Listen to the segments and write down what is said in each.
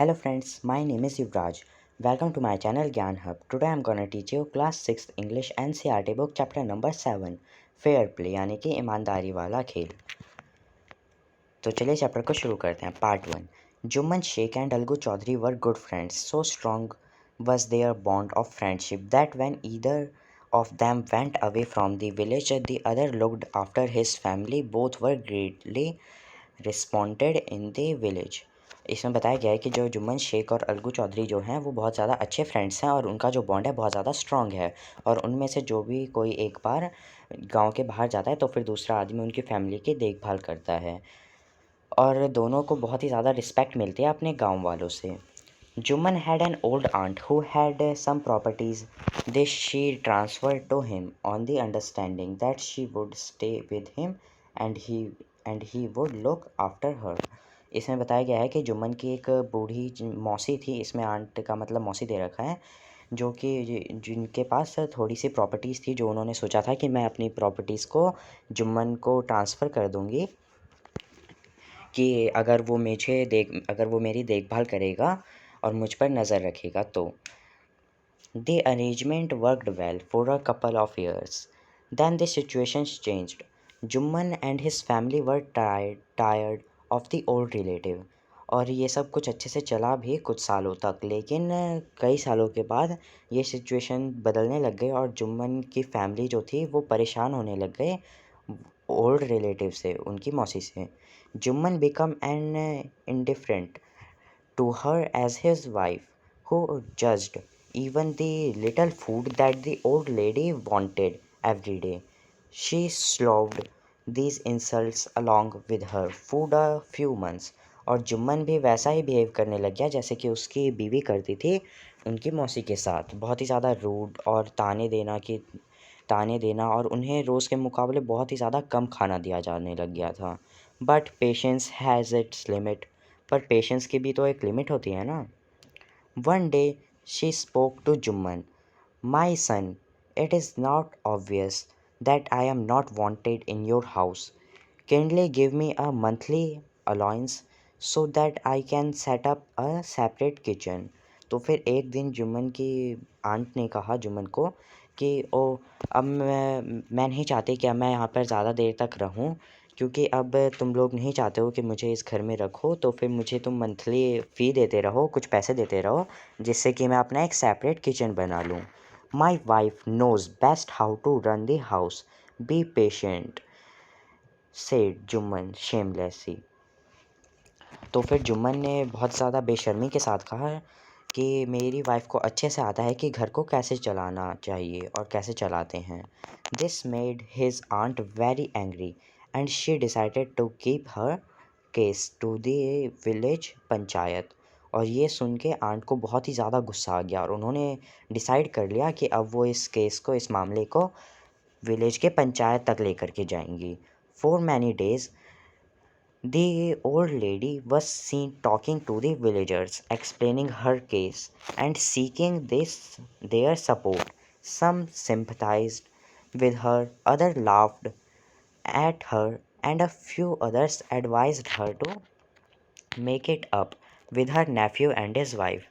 Hello friends, my name is Yuvraj. Welcome to my channel Gyan Hub. Today I am gonna teach you class 6th English NCERT book chapter number 7 Fair Play यानी कि ईमानदारी वाला खेल। तो चलिए chapter को शुरू करते हैं। Part 1। Jumman Shaikh and Alagu Chaudhary were good friends, so strong was their bond of friendship that when either of them went away from the village, the other looked after his family. Both were greatly responded in the village. इसमें बताया गया है कि जो जुम्मन शेख और अलगू चौधरी जो हैं वो बहुत ज़्यादा अच्छे फ्रेंड्स हैं और उनका जो बॉन्ड है बहुत ज़्यादा स्ट्रॉन्ग है। और उनमें से जो भी कोई एक बार गांव के बाहर जाता है तो फिर दूसरा आदमी उनकी फैमिली की देखभाल करता है और दोनों को बहुत ही ज़्यादा रिस्पेक्ट मिलती है अपने गांव वालों से। Jumman had an old aunt who had some properties. This she transferred to him on the understanding that she would stay with him and he would look after her. इसमें बताया गया है कि जुम्मन की एक बूढ़ी मौसी थी, इसमें आंट का मतलब मौसी दे रखा है, जो कि जिनके पास थोड़ी सी प्रॉपर्टीज़ थी, जो उन्होंने सोचा था कि मैं अपनी प्रॉपर्टीज़ को जुम्मन को ट्रांसफ़र कर दूँगी कि अगर वो मेरी देखभाल करेगा और मुझ पर नज़र रखेगा तो। The arrangement worked well for a couple of years. Then the situation changed. Jumman and his family were tired of the old relative. और ये सब कुछ अच्छे से चला भी कुछ सालों तक, लेकिन कई सालों के बाद ये सिचुएशन बदलने लग गई और जुम्मन की फैमिली जो थी वो परेशान होने लग गए ओल्ड रिलेटिव से, उनकी मौसी से। Jumman become an indifferent to her as his wife, who judged even the little food that the old lady wanted every day. She swallowed these insults along with her food a few months. और जुम्मन भी वैसा ही behave करने लग गया जैसे कि उसकी बीवी करती थी उनकी मौसी के साथ, बहुत ही ज़्यादा रूड और ताने देना और उन्हें रोज़ के मुकाबले बहुत ही ज़्यादा कम खाना दिया जाने लग गया था। But patience has its limit, पर पेशेंस की भी तो एक लिमिट होती है ना। One day she spoke to Jumman, my son, it is not obvious that I am not wanted in your house, kindly give me a monthly allowance so that I can set up a separate kitchen. तो फिर एक दिन जुम्मन की aunt ने कहा जुम्मन को कि अब मैं नहीं चाहती कि अब मैं यहाँ पर ज़्यादा देर तक रहूँ, क्योंकि अब तुम लोग नहीं चाहते हो कि मुझे इस घर में रखो, तो फिर मुझे तुम मंथली फ़ी देते रहो, कुछ पैसे देते रहो, जिससे कि मैं अपना एक सेपरेट किचन बना लूँ। My wife knows best how to run the house, be patient, said Jumman shamelessly. तो फिर जुम्मन ने बहुत ज़्यादा बेशर्मी के साथ कहा कि मेरी वाइफ को अच्छे से आता है कि घर को कैसे चलाना चाहिए और कैसे चलाते हैं। This made his aunt very angry and she decided to keep her case to the village panchayat. और ये सुन के आंट को बहुत ही ज़्यादा गुस्सा आ गया और उन्होंने डिसाइड कर लिया कि अब वो इस मामले को विलेज के पंचायत तक लेकर के जाएंगी। For many days the old lady was seen talking to the villagers, explaining her case and seeking their support. Some sympathized with her, others laughed at her, and a few others advised her to make it up with her nephew and his wife.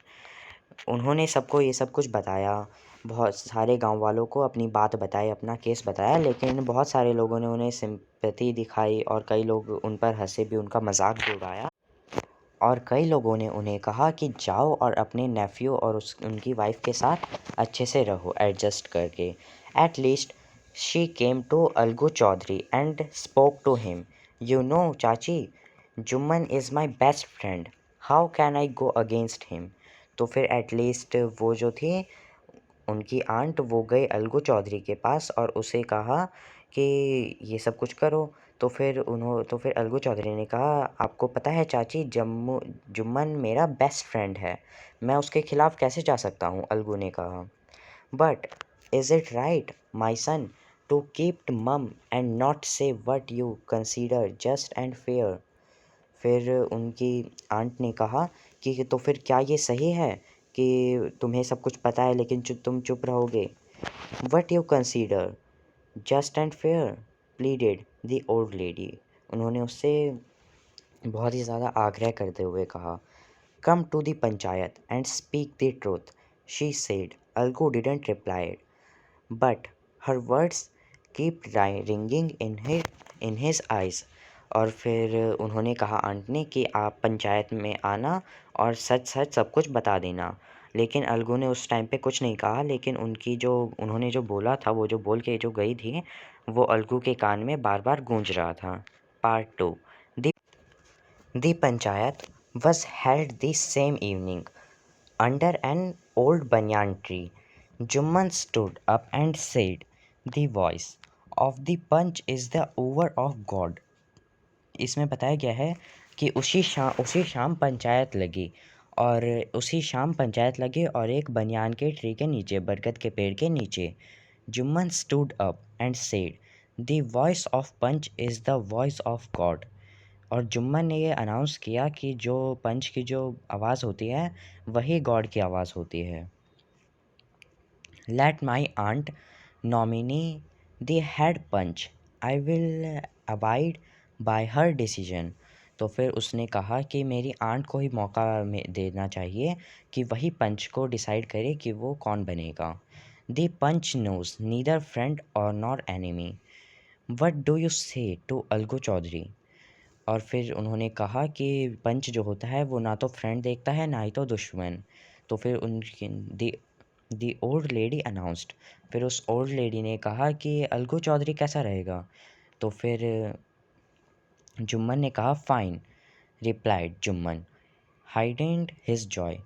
उन्होंने सबको ये सब कुछ बताया, बहुत सारे गांव वालों को अपनी बात बताई, अपना केस बताया, लेकिन बहुत सारे लोगों ने उन्हें सिंपैथी दिखाई और कई लोग उन पर हंसे भी, उनका मजाक भी उड़ाया। और कई लोगों ने उन्हें कहा कि जाओ और अपने नेफ्यू और उनकी वाइफ के साथ अच्छे से रहो एडजस्ट करके। At least she came to Algu Chaudhary and spoke to him, you know chachi, Jumman is my best friend, how can I go against him. तो फिर एटलीस्ट वो जो थी उनकी आंट, वो गए अलगू चौधरी के पास और उसे कहा कि ये सब कुछ करो। तो फिर अलगू चौधरी ने कहा, आपको पता है चाची, जुम्मन मेरा बेस्ट फ्रेंड है, मैं उसके खिलाफ़ कैसे जा सकता हूँ, अलगू ने कहा। But is it right my son to keep mum and not say what you consider just and fair. फिर उनकी आंट ने कहा कि तो फिर क्या ये सही है कि तुम्हें सब कुछ पता है लेकिन तुम चुप रहोगे। What you consider just and fair pleaded the old lady. उन्होंने उससे बहुत ही ज़्यादा आग्रह करते हुए कहा। "Come to the panchayat and speak the truth," she said. Algu didn't reply, but her words keep ringing in his eyes. और फिर उन्होंने कहा आंट ने कि आप पंचायत में आना और सच सच सब कुछ बता देना। लेकिन अलगू ने उस टाइम पे कुछ नहीं कहा, लेकिन उन्होंने जो बोला था, वो जो बोल के जो गई थी, वो अलगू के कान में बार बार गूंज रहा था। Part 2। The panchayat was held the same evening under an old banyan tree. Jumman stood up and said, "The voice of the punch is the over of God." इसमें बताया गया है कि उसी शाम पंचायत लगी और एक बनियान के ट्री के नीचे, बरगद के पेड़ के नीचे। Jumman stood up and said, "the voice of panch is the voice of God." और जुम्मन ने ये अनाउंस किया कि जो पंच की जो आवाज़ होती है, वही गॉड की आवाज़ होती है। "Let my aunt nominee the head panch, I will abide by her decision." तो फिर उसने कहा कि मेरी आंट को ही मौका देना चाहिए कि वही पंच को डिसाइड करे कि वो कौन बनेगा। "The panch knows neither friend और nor enemy, what do you say to Algu Chaudhary?" और फिर उन्होंने कहा कि पंच जो होता है वो ना तो फ्रेंड देखता है, ना ही तो दुश्मन। तो फिर उनकी दी ओल्ड लेडी अनाउंस्ड, फिर उस ओल्ड लेडी ने कहा कि अलगू चौधरी कैसा रहेगा? तो फिर जुम्मन ने कहा, "fine," replied Jumman, hiding his joy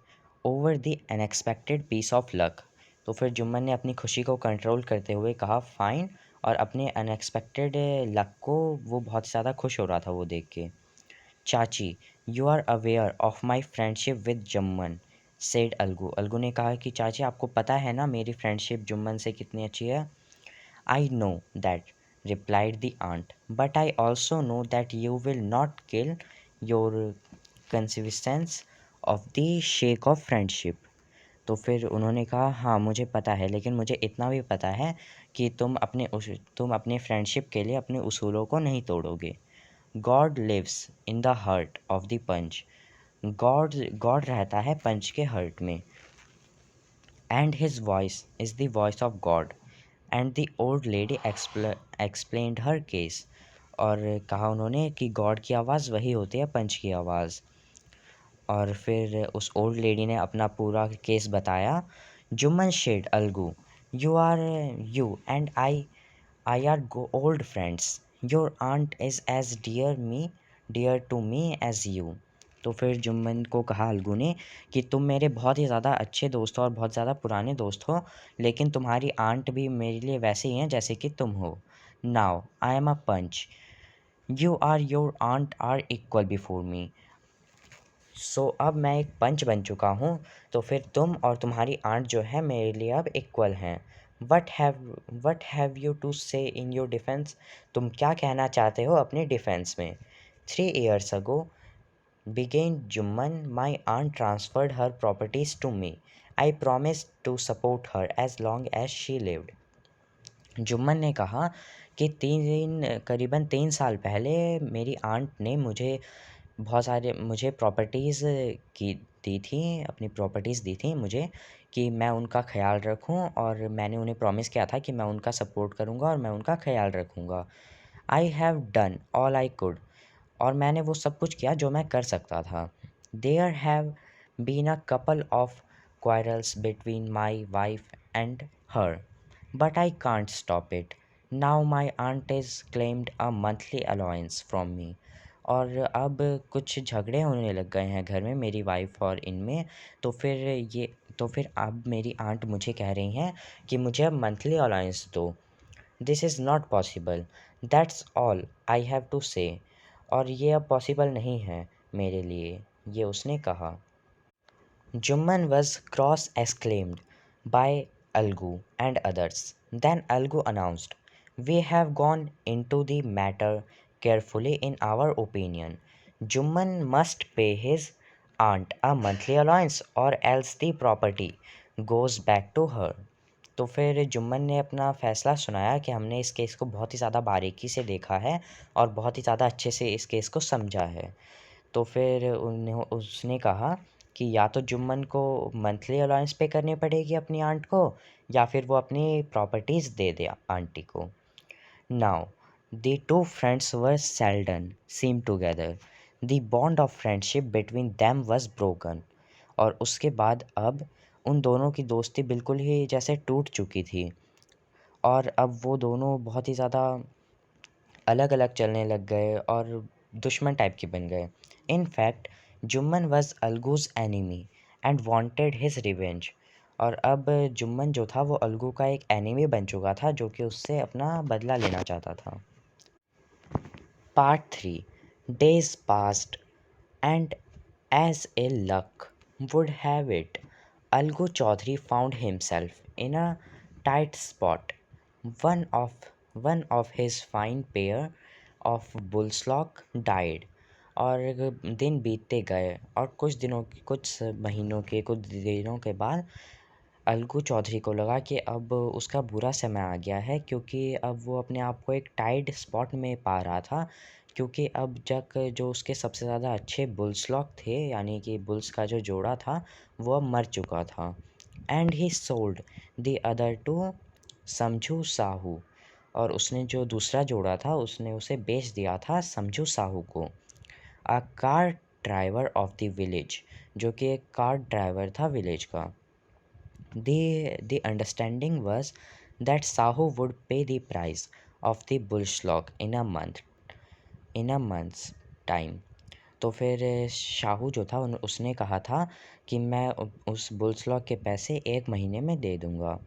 over the unexpected piece of luck. तो फिर जुम्मन ने अपनी खुशी को कंट्रोल करते हुए कहा फाइन, और अपने अनएक्सपेक्टेड लक को वो बहुत ज़्यादा खुश हो रहा था वो देख के। "चाची, you are aware of my friendship with Jumman," said Alagu. Alagu ने कहा कि चाची, आपको पता है ना मेरी फ्रेंडशिप जुम्मन से कितनी अच्छी है। "I know that," replied the aunt, "but I also know that you will not kill your consciousness of the sake of friendship." तो फिर उन्होंने कहा, हाँ मुझे पता है, लेकिन मुझे इतना भी पता है कि तुम अपने फ्रेंडशिप के लिए अपने उसूलों को नहीं तोड़ोगे। "God lives in the heart of the panch." God रहता है पंच के हर्ट में। "And his voice is the voice of God." And the old lady explained her case. और कहा उन्होंने कि गॉड की आवाज़ वही होती है पंच की आवाज़। और फिर उस ओल्ड लेडी ने अपना पूरा केस बताया। Jumman said Alagu, you and I are old friends, your aunt is as dear to me as you. तो फिर जुम्मन को कहा अलगू ने कि तुम मेरे बहुत ही ज़्यादा अच्छे दोस्त हो और बहुत ज़्यादा पुराने दोस्त हो, लेकिन तुम्हारी आंट भी मेरे लिए वैसे ही हैं जैसे कि तुम हो। Now I am a panch, you are your aunt are equal before me. So अब मैं एक पंच बन चुका हूँ, तो फिर तुम और तुम्हारी आंट जो है मेरे लिए अब इक्वल हैं। वट हैव यू टू से इन योर डिफेंस? तुम क्या कहना चाहते हो अपने डिफेंस में? 3 years ago, began Jumman, my aunt transferred her properties to me. I promised to support her as long as she lived. Jumman ने कहा कि करीबन 3 साल पहले मेरी आंट ने मुझे प्रॉपर्टीज़ की दी थी, अपनी प्रॉपर्टीज़ दी थी मुझे कि मैं उनका ख्याल रखूं, और मैंने उन्हें प्रॉमिस किया था कि मैं उनका सपोर्ट करूंगा और मैं उनका ख्याल रखूंगा। I have done all I could, और मैंने वो सब कुछ किया जो मैं कर सकता था। There have been a couple of quarrels between my wife and her, but I can't stop it. Now my aunt is claimed a monthly allowance from me. और अब कुछ झगड़े होने लग गए हैं घर में मेरी वाइफ और इनमें। तो फिर अब मेरी आंट मुझे कह रही हैं कि मुझे अब मंथली अलाउंस दो। This is not possible, that's all I have to say. और ये अब पॉसिबल नहीं है मेरे लिए, ये उसने कहा। Jumman was cross-exclaimed by Algu and others. Then Algu announced, "We have gone into the matter carefully in our opinion. Jumman must pay his aunt a monthly allowance or else the property goes back to her." तो फिर जुम्मन ने अपना फ़ैसला सुनाया कि हमने इस case को बहुत ही ज़्यादा बारीकी से देखा है और बहुत ही ज़्यादा अच्छे से इस केस को समझा है। तो फिर उसने कहा कि या तो जुम्मन को मंथली अलाउंस पे करनी पड़ेगी अपनी आंट को, या फिर वो अपनी प्रॉपर्टीज़ दे दे आंटी को। Now the two friends were seldom seen together, the bond of friendship between them was broken. और उसके बाद अब उन दोनों की दोस्ती बिल्कुल ही जैसे टूट चुकी थी, और अब वो दोनों बहुत ही ज़्यादा अलग अलग चलने लग गए और दुश्मन टाइप के बन गए। In fact Jumman was Algu's enemy and wanted his revenge. और अब जुम्मन जो था वो अलगू का एक एनिमी बन चुका था, जो कि उससे अपना बदला लेना चाहता था। Part 3। Days passed and as ill luck would have it, Algu Chaudhary found himself in a tight spot. One of one of his fine pair of bullslock died. और दिन बीतते गए और कुछ दिनों के बाद अलगू चौधरी को लगा कि अब उसका बुरा समय आ गया है, क्योंकि अब वो अपने आप को एक टाइट स्पॉट में पा रहा था, क्योंकि अब तक जो उसके सबसे ज़्यादा अच्छे बुल्सलॉक थे, यानी कि बुल्स का जो जोड़ा था, वो अब मर चुका था। And he sold the other to Samjhu Sahu. और उसने जो दूसरा जोड़ा था उसने उसे बेच दिया था समझू साहू को, a car driver of the village, जो कि एक कार ड्राइवर था विलेज का। The understanding was that Sahu would pay the price of the bullschlag in a month's time. तो फिर शाहू जो था उसने कहा था कि मैं उस बुल्सलॉग के पैसे 1 महीने में दे दूंगा।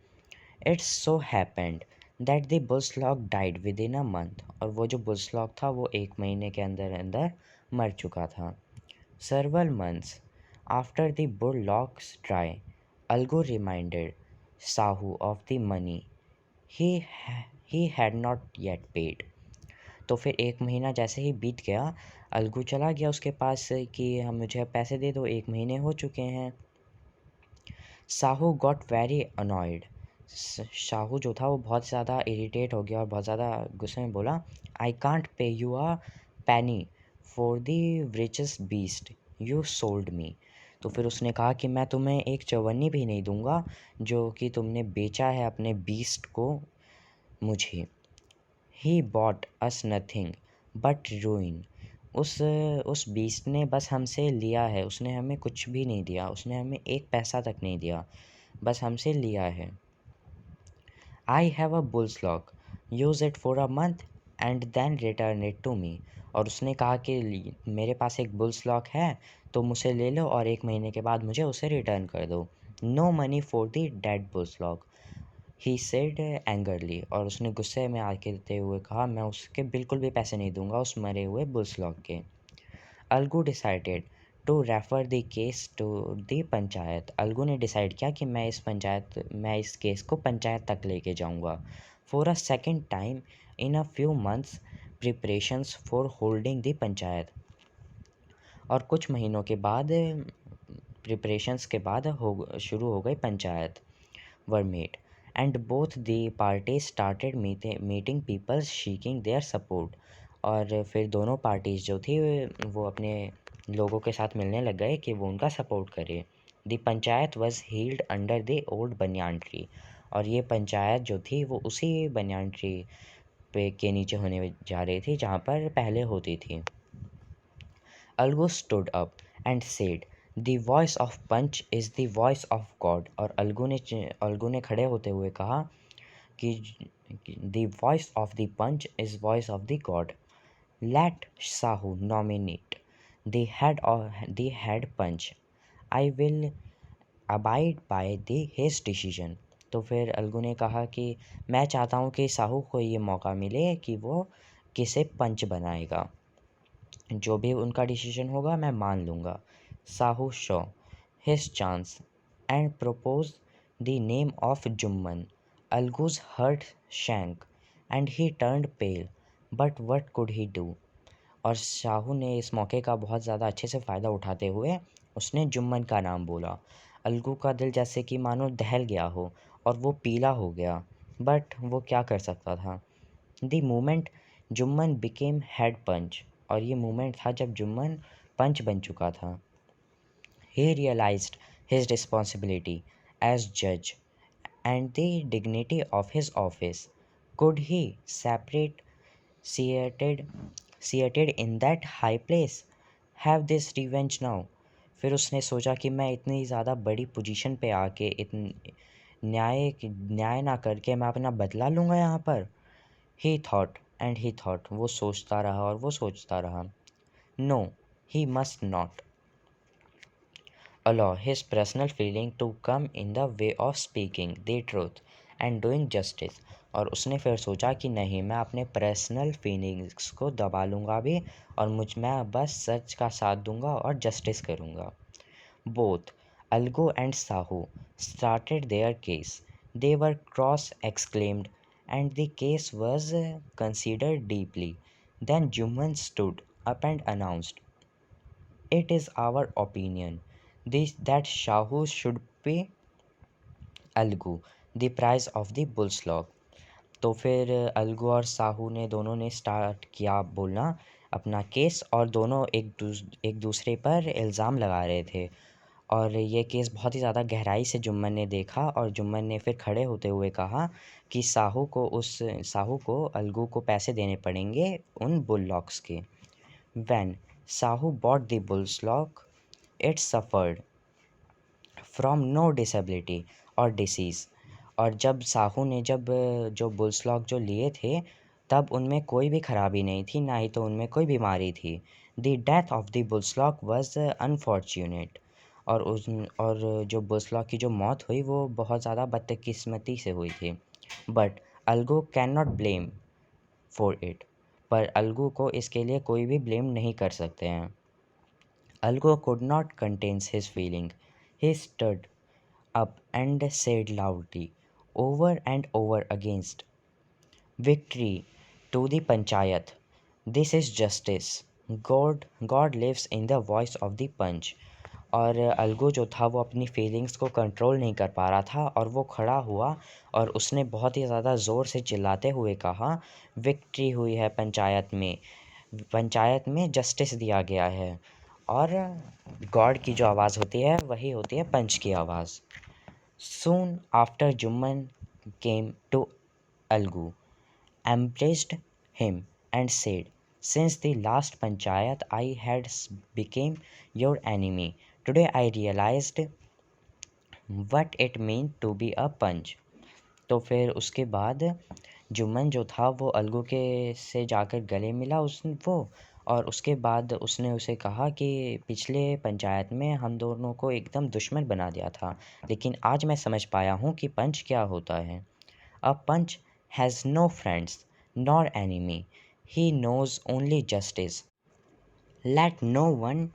It's so happened that the bullock died within a month. और वो जो बुल्सलॉग था वो 1 महीने के अंदर अंदर मर चुका था। Several months after the bullocks dry, Algo reminded Sahu of the money he had not yet paid. तो फिर 1 महीना जैसे ही बीत गया, अलगू चला गया उसके पास से कि हम मुझे पैसे दे दो, 1 महीने हो चुके हैं। Sahu got very annoyed. Shahu जो था वो बहुत ज़्यादा इरिटेट हो गया और बहुत ज़्यादा गुस्से में बोला, I can't pay you a penny for the richest beast you sold me. तो फिर उसने कहा कि मैं तुम्हें एक चवन्नी भी नहीं दूंगा जो कि तुमने बेचा है अपने बीस्ट को मुझे। He bought us nothing but रूइन। उस बीस्ट ने बस हमसे लिया है, उसने हमें कुछ भी नहीं दिया, उसने हमें एक पैसा तक नहीं दिया, बस हमसे लिया है। I have a bullock, use it for a month and then return it to me. और उसने कहा कि मेरे पास एक बुल्सलॉग है, तो मुझे ले लो और 1 महीने के बाद मुझे उसे रिटर्न कर दो। No money for the dead bullock, he said angrily. और उसने गुस्से में आके देते हुए कहा, मैं उसके बिल्कुल भी पैसे नहीं दूंगा उस मरे हुए बुल्सलॉग के। Alagu decided to refer the case to the panchayat. Alagu ने डिसाइड किया कि मैं इस केस को पंचायत तक लेके जाऊंगा। For a second time in a few months preparations for holding the panchayat. और कुछ महीनों के बाद प्रिपरेशंस के बाद शुरू हो गई panchayat were made, and both the parties started meeting people seeking their support. और फिर दोनों पार्टीज जो थी वो अपने लोगों के साथ मिलने लग गए कि वो उनका सपोर्ट करे। The panchayat was held under the old banyan tree. और ये पंचायत जो थी वो उसी बनियान ट्री पे के नीचे होने जा रही थी जहाँ पर पहले होती थी। Algo stood up and said, "The voice of Punch is the voice of God." और अलगू ने खड़े होते हुए कहा कि the voice of the Punch is voice of the God. Let Sahu nominate the head Punch. I will abide by his decision. तो फिर अलगू ने कहा कि मैं चाहता हूँ कि साहू को ये मौका मिले कि वो किसे पंच बनाएगा, जो भी उनका डिसीजन होगा मैं मान लूँगा। Sahu saw his chance and propose the name of Jumman. Algu's heart sank and he turned pale, but what could he do. और शाहू ने इस मौके का बहुत ज़्यादा अच्छे से फ़ायदा उठाते हुए उसने जुम्मन का नाम बोला। अलगू का दिल जैसे कि मानो दहल गया हो और वो पीला हो गया, बट वो क्या कर सकता था। The moment Jumman became head panch. और ये मोमेंट था जब जुम्मन पंच बन चुका था। He realized his responsibility as judge and the dignity of his office. Could he seated seated in that high place have this revenge now? फिर उसने सोचा कि मैं इतनी ज़्यादा बड़ी पोजीशन पे आके न्याय ना करके मैं अपना बदला लूँगा यहाँ पर. ही थॉट वो सोचता रहा और वो सोचता रहा. No, he must not allow his personal feeling to come in the way of speaking the truth and doing justice. और उसने फिर सोचा कि नहीं, मैं अपने पर्सनल फीलिंग्स को दबा लूँगा भी और मैं बस सच का साथ दूँगा और जस्टिस करूँगा. Both Algo and Sahu started their case. They were cross-exclaimed and the case was considered deeply. Then Juman stood up and announced, "It is our opinion that Shahu should pay Algu the price of the bull's log." तो फिर अलगू और साहू ने दोनों ने start किया बोलना अपना case और दोनों एक दूसरे पर इल्ज़ाम लगा रहे थे. और ये केस बहुत ही ज़्यादा गहराई से जुम्मन ने देखा और जुम्मन ने फिर खड़े होते हुए कहा कि साहू को अलगू को पैसे देने पड़ेंगे उन बुल लॉक्स के. When Sahu bought the bull's log, it suffered from no disability or disease. और जब साहू ने जो बुल्स लॉग जो लिए थे तब उनमें कोई भी खराबी नहीं थी, ना ही तो उनमें कोई बीमारी थी. The death of the bulls log was unfortunate. और जो बुल्स लॉग की जो मौत हुई वो बहुत ज़्यादा बदकिस्मती से हुई थी. But Algu can not blame for it. पर अलगू को इसके लिए कोई भी ब्लेम नहीं कर सकते हैं. Algu could not contain his feeling. He stood up and said loudly, over and over against, "Victory to the Panchayat. This is justice. God lives in the voice of the punch." और अलगू जो था वो अपनी feelings को control नहीं कर पा रहा था और वो खड़ा हुआ और उसने बहुत ही ज़्यादा ज़ोर से चिल्लाते हुए कहा, "विक्ट्री हुई है पंचायत में जस्टिस दिया गया है." और गॉड की जो आवाज़ होती है वही होती है पंच की आवाज़. Soon after Jumman came to Algu, embraced him and said, "Since the last panchayat I had became your enemy. Today I realized what it meant to be a punch." तो फिर उसके बाद जुम्मन जो था वो अलगू के से जाकर गले मिला और उसके बाद उसने उसे कहा कि पिछले पंचायत में हम दोनों को एकदम दुश्मन बना दिया था, लेकिन आज मैं समझ पाया हूँ कि पंच क्या होता है. A panch has no friends nor enemy. He knows only justice. Let no one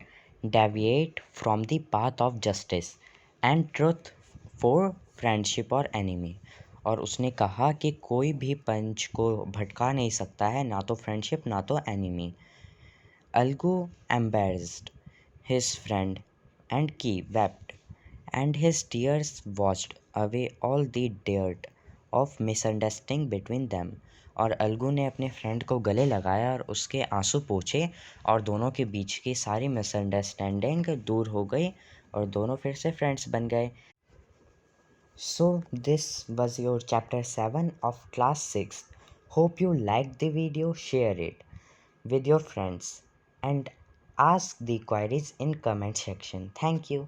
deviate from the path of justice and truth for friendship और एनिमी. और उसने कहा कि कोई भी पंच को भटका नहीं सकता है, ना तो फ्रेंडशिप ना तो enemy. Algu embarrassed his friend and Key wept, and his tears washed away all the dirt of misunderstanding between them. और अलगू ने अपने फ्रेंड को गले लगाया और उसके आंसू पोंछे और दोनों के बीच की सारी मिसअंडरस्टैंडिंग दूर हो गई और दोनों फिर से फ्रेंड्स बन गए. So this was your chapter 7 of class 6. Hope you liked the video. Share it with your friends and ask the queries in comment section. Thank you.